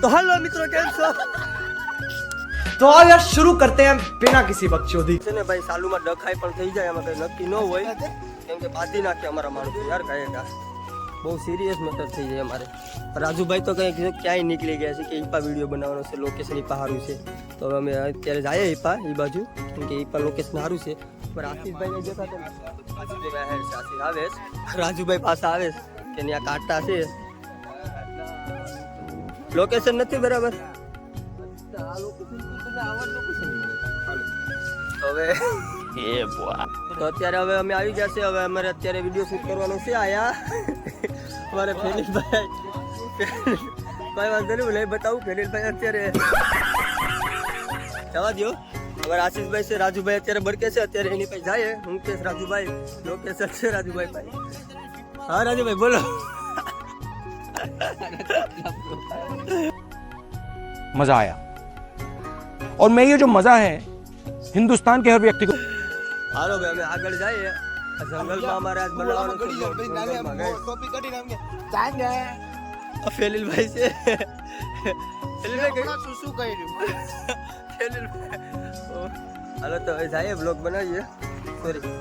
तो हेलो मित्रों કેમ છો? तो आओ यार शुरू करते हैं बिना किसी बकचोदी છે ને ભાઈ સાલુમાં ડખાઈ પણ થઈ જાય એમાં કઈ નક્કી ન હોય કેમ કે બાંધી નાખે અમારા માણસો યાર કાંઈ બહુ સિરિયસ મેટર થઈ જાય અમારે રાજુભાઈ તો કંઈ ક્યાંય નીકળી ગયા છે કે ઈપા વિડીયો બનાવવાનો છે લોકેશન ઈપા સારું છે તો હવે અમે અત્યારે જઈએ ઈપા એ બાજુ કેમ કે ઈપા લોકેશન સારું છે પણ આશીષભાઈ દેખાતો આશીષ આવે રાજુભાઈ પાસે આવે કે ત્યાં કાંટા છે લોકેશન નથી બરાબર હવે તો અત્યારે હવે અમે આવી ગયા છે હવે અમારે અત્યારે વિડીયો શૂટ કરવાનો છે આયા અમારે ફેનિલભાઈ કોઈ વાંધો નહીં લઈ બતાવું ફેનિલભાઈ અત્યારે જવા દો અમારે આશીષભાઈ છે રાજુભાઈ અત્યારે બરકે છે અત્યારે એની પાસે જાય હું કે રાજુભાઈ લોકેશન છે રાજુભાઈ ભાઈ હા રાજુભાઈ બોલો मजा आया और मैं ये जो मजा है हिंदुस्तान के हर व्यक्ति को હાલો ભાઈ અમે આગળ જઈએ જંગલમાં અમારે આજ બનાવવાનું ફેલિલભાઈ છે ફેલિલભાઈ શું કર્યું ફેલિલભાઈ હાલો તો હવે જઈએ બ્લોગ બનાવીએ સોરી